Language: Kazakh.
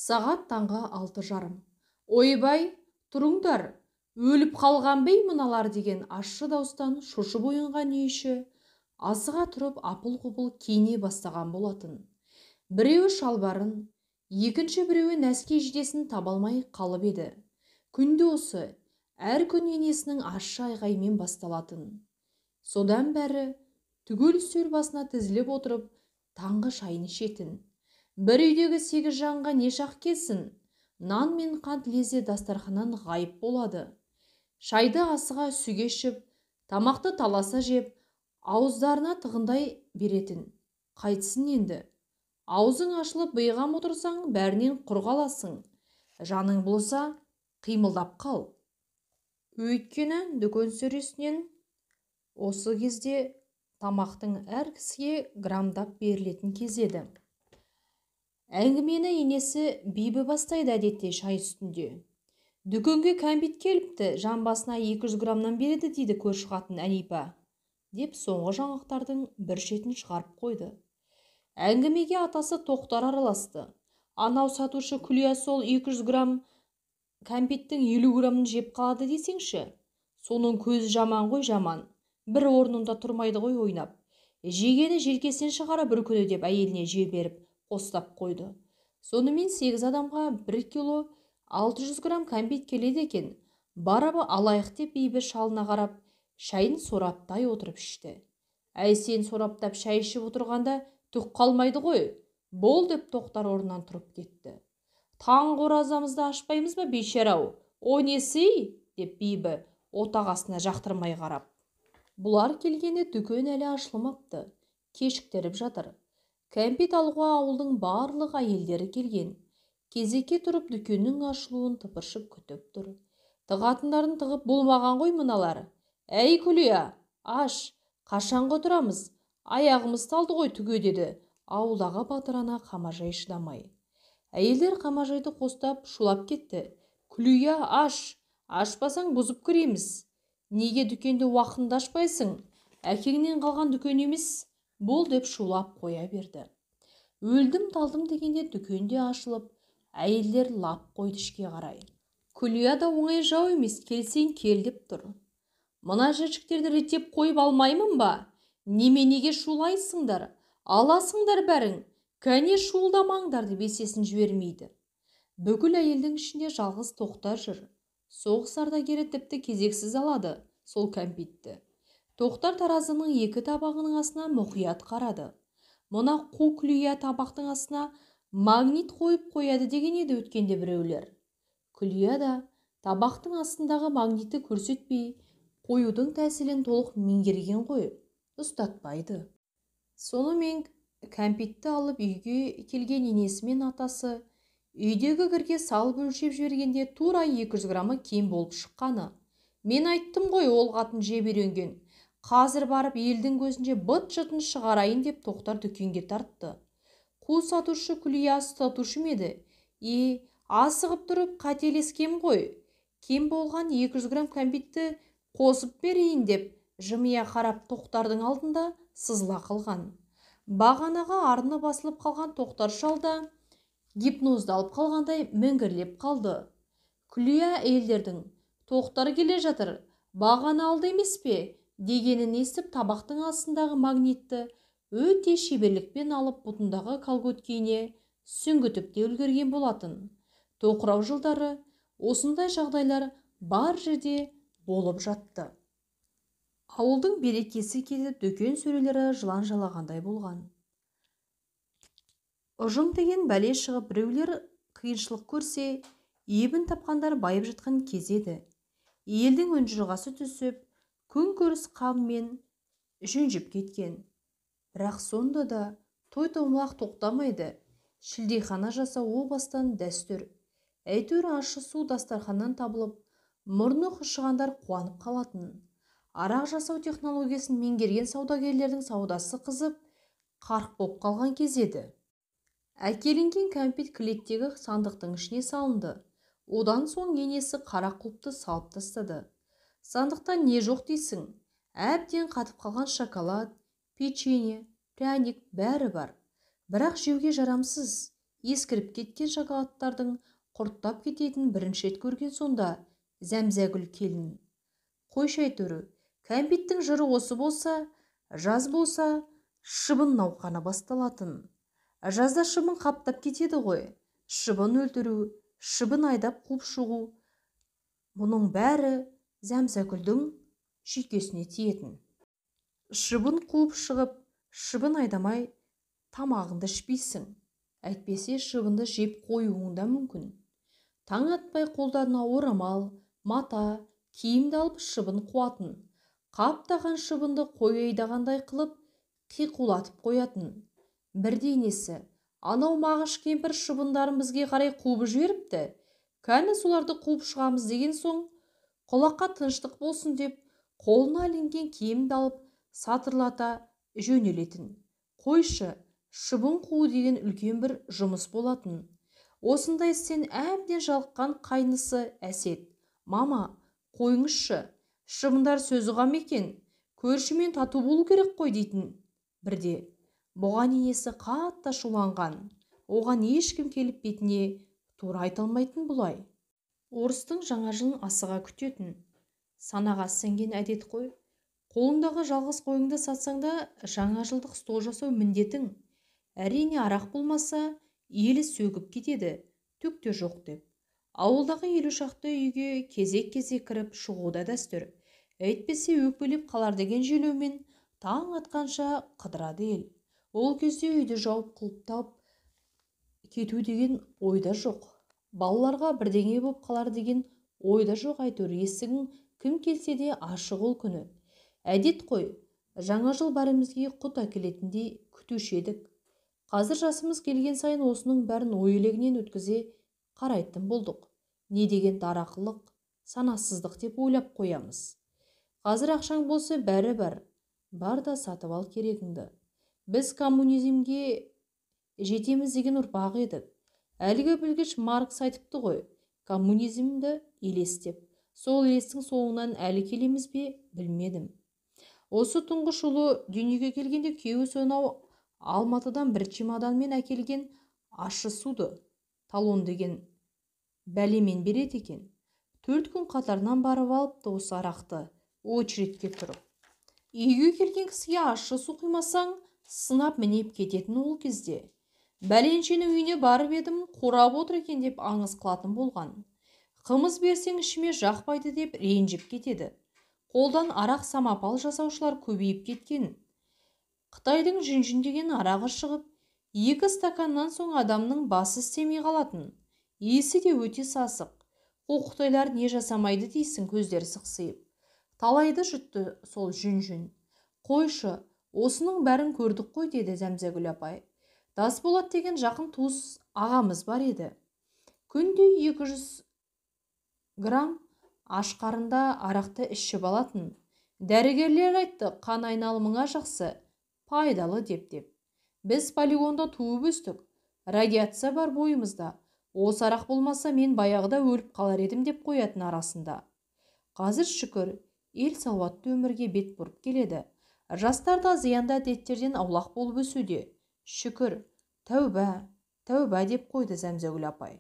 Сағат таңғы 6:30. Ойбай, тұрыңдар, өліп қалған бей мыналар деген ащы дауыстан шошып оянған үй іші асыға тұрып апыл-ғұпыл киіне бастаған болатын. Біреуі шалбарын, екінші біреуі нәски жейдесін таба алмай қалып еді. Күнде осы, әр күн енесінің ащы айғаймен басталатын. Содан бәрі түгел үстел басына тізіліп отырып, таңғы шайын ішетін. Бір үйдегі 8 жанға не шақ келсін, нан мен қант лезде дастарханнан ғайып болады. Шайды асыға үсіге ішіп, тамақты таласа жеп, ауыздарына тығындай беретін. Қайтсын енді. Аузың ашылып бейғам отырсаң, бәрінен құр қаласың. Жаның болса, қимылдап қал. Өйткені дүкен сөресінен осы кезде тамақтың әр кісіге грамдап берілетін кез еді. Әңгімені енесі Бибі бастайды әдетте шай үстінде. Дүкенге кәмпит келіпті, жан басына 200 грамнан береді дейді көрші қатын Әнипа, деп соңғы жаңалықтардың бір шетін шығарып қойды. Әңгімеге атасы Тоқтар араласты. Анау сатушы Күлия сол 200 грамм кәмпиттің 50 грамын жеп қалады десеңші. Соның көзі жаман ғой, жаман. Бір орнында тұрмайды ғой ойнап. Жегені желкесінен шығара бір күні деп әйеліне жеп беріп қостап қойды. Сонымен 8 адамға 1 кило 600 грамм кәмпит келеді екен. Барабы алайық деп Бибі шалына қарап, шайын сораптай отырып ішті. Әй, сен сораптап шай ішіп отырғанда түк қалмайды ғой. Бол деп Тоқтар орнынан тұрып кетті. Таңғы оразамызды ашпаймыз ба, бейшарау? О несі? Деп Бибі отағасына жақтырмай қарап. Бұлар келгені дүкен әлі ашылмапты. Кешіктіріп жатыр. Кәмпит алуға ауылдың барлық әйелдері келген. Кезекке тұрып дүкеннің ашылуын тыпыршып күтіп тұр. Тығатындарын тығып болмаған ғой мыналар. Әй Күлия, аш, қашанғы тұрамыз? Аяғымыз талды ғой түге, деді ауылдағы батырана Қамажай шыдамай. Әйелдер Қамажайды қостап шулап кетті. Күлия, аш, ашпасаң бұзып кіреміз. Неге дүкенді уақытында ашпайсың? Әкеңнен қалған дүкен емес. Бол деп шулап қоя берді. Өлдім талдым дегенде дүкенде ашылып, әйелдер лап қойды ішке қарай. Күлия да оңай жау емес, келсең кел деп тұр. Мына жәшіктерді реттеп қойып алмаймын ба? Неменеге шулайсыңдар? Аласыңдар бәрің. Кәне шуылдамаңдар деп есесін жібермейді. Бүкіл әйелдің ішінде жалғыз Тоқтар жүр. Соғыс ардагері тіпті кезексіз алады сол кәмпитті. Тоқтар таразының 2 табағының астына мұқият қарады. Мұна қу Күлия табақтың астына магнит қойып қояды деген еді өткенде біреулер. Күлия да табақтың астындағы магнитті көрсетпей, қоюдың тәсілін толық меңгерген ғой, ұстатпайды. Сонымен кәмпитті алып үйге келген енесі мен атасы үйдегі кірге салып өлшеп жібергенде тура 200 грамы кем болып шыққаны. Мен айттым ғой, ол қатын жеп үйренген. Қазір барып елдің көзінше быт-жытын шығарайын деп Тоқтар дүкенге тартты. Қу сатушы Күлия сатушы еді. Асығып тұрып қателескем ғой. Кем болған 200 грамм кәмпитті қосып берейін деп жымия қарап Тоқтардың алдында сызыла қалған. Бағанаға арны басылып қалған Тоқтар шалда гипнозды алып қалғандай міңгірлеп қалды. Күлия әйелдердің Тоқтар келе жатыр, бағана алды емес пе? Дегенін естіп табақтың астындағы магнитті өте шеберлікпен алып бұтындағы колготкейіне сүңгітіп те үлгерген болатын. Тоқырау жылдары осындай жағдайлар бар жерде болып жатты. Ауылдың берекесі кетіп, дүкен сөрелері жылан жалағандай болған. Ұжым деген бәле шығып, біреулер қиыншылық көрсе, ебін тапқандар байып жатқан кез еді. Елдің үнжұрғасы түсіп, күн көріс қаммен жүнжіп кеткен. Бірақ сонда да той-томалақ тоқтамайды. Шілдехана жасау о бастан дәстүр. Әйтеуір ащы су дастарханнан табылып, мұрны қышығандар қуанып қалатын. Арақ жасау технологиясын меңгерген саудагерлердің саудасы қызып, қарқ боп қалған кез еді. Әкелінген кәмпит кілеттегі сандықтың ішіне салынды. Одан соң енесі қара құлыпты салып тастады. Сандықта не жоқ дейсің? Әбден қатып қалған шоколад, печенье, пряник бәрі бар. Бірақ жеуге жарамсыз. ескіріп кеткен шоколадтардың құрттап кететін бірінші рет көрген сонда Зәмзәгүл келін. Қойшы әйтеуір, кәмпиттің жыры осы болса, жаз болса, шыбын науқаны басталатын. Жазда шыбын қаптап кетеді ғой. Шыбын өлтіру, шыбын айдап қуып шығу. Бұның бәрі Зәмзәгүлдің жүйкесіне тиетін. Шыбын қуып шығып, шыбын айдамай тамағыңды ішпейсің. Әйтпесе шыбынды жеп қоюың да мүмкін. Таң атпай қолдарына орамал, мата, киімді алып шыбын қуатын. Қаптаған шыбынды қой айдағандай қылып қиқулатып қоятын. Бірде несі, анау Мағыш кемпір шыбындарын бізге қарай қуып жіберіпті. Кәні соларды қуып шығамыз деген соң, құлаққа тыныштық болсын деп, қолына ілінген киімді алып сатырлата жөнелетін. Қойшы, шыбын қуу деген үлкен бір жұмыс болатын. Осындай істен әбден жалыққан қайнысы Әсет: «Мама, қойыңызшы, шыбындар сөзі қам екен, көршімен тату болу керек қой» дейтін. Бірде бұған енесі қатты ашуланған. Оған ешкім келіп бетіне тура айта алмайтын бұлай. Орыстың жаңа жылын асыға күтетін. Санаға сіңген әдет қой. Қолыңдағы жалғыз қойыңды сатсаң да жаңа жылдық стол жасау міндетің. Әрине, арақ болмаса елі сөгіп кетеді, түк те жоқ деп. Ауылдағы 50 шақты үйге кезек-кезек кіріп шығуда дәстүр. Әйтпесе өкпелеп қалар деген желеумен таң атқанша қыдырады ел. Ол кезде үйді жауып құлыптап кету деген ойда жоқ. Балаларға бірдеңе боп қалар деген ойда жоқ. Әйтеуір есігін кім келсе де ашық ол күні. Әдет қой, жаңа жыл бәрімізге құт әкелетіндей күтуші едік. Қазір жасымыз келген сайын осының бәрін ой елегінен өткізе қарайтын болдық. Не деген дарақылық, санасыздық деп ойлап қоямыз. Қазір ақшаң болса бәрі бар да сатып ал керегіңді. Біз коммунизмге жетеміз деген ұрпақ едік. Әлгі білгіш Маркс айтыпты ғой, коммунизмді елестеп. Сол елестің соңынан әлі келеміз бе, білмедім. Осы тұңғыш ұлы дүниеге келгенде күйеуі сонау Алматыдан бір чемоданмен әкелген ащы суды, талон деген бәлемен береді екен. 4 күн қатарынан барып алыпты осы арақты, очередке тұрып. Үйге келген кісіге ащы су құймасаң, сынап мінеп кететін ол кезде. Бәленшенің үйіне барып едім, қурап отыр екен деп аңыз қылатын болған. Қымыз берсең ішіме жақпайды деп ренжіп кетеді. Қолдан арақ самапал жасаушылар көбейіп кеткен. Қытайдың жүнжін деген арағы шығып, 2 стаканнан соң адамның басы істемей қалатын. Есі де өте сасық. Қоқытайлар не жасамайды дейсің, көздері сықсиып. Талайды жұтты сол жүнжін. Қойшы, осының бәрін көрдік қой, деді Зәмзәгүл апай. Тасболат деген жақын туыс ағамыз бар еді. Күнде 200 грамм аш қарында арақты ішіп алатын. Дәрігерлер айтты, қан айналымыңа жақсы, пайдалы деп. Біз полигонда туып өстік. Радиация бар бойымызда. Осы арақ болмаса мен баяғыда өліп қалар едім деп қоятын арасында. Қазір шүкір, ел сауатты өмірге бет бұрып келеді. Жастар да зиянды әдеттерден аулақ болып өсуде. Шүкір, тәуба деп қойды Зәмзәгүл апай.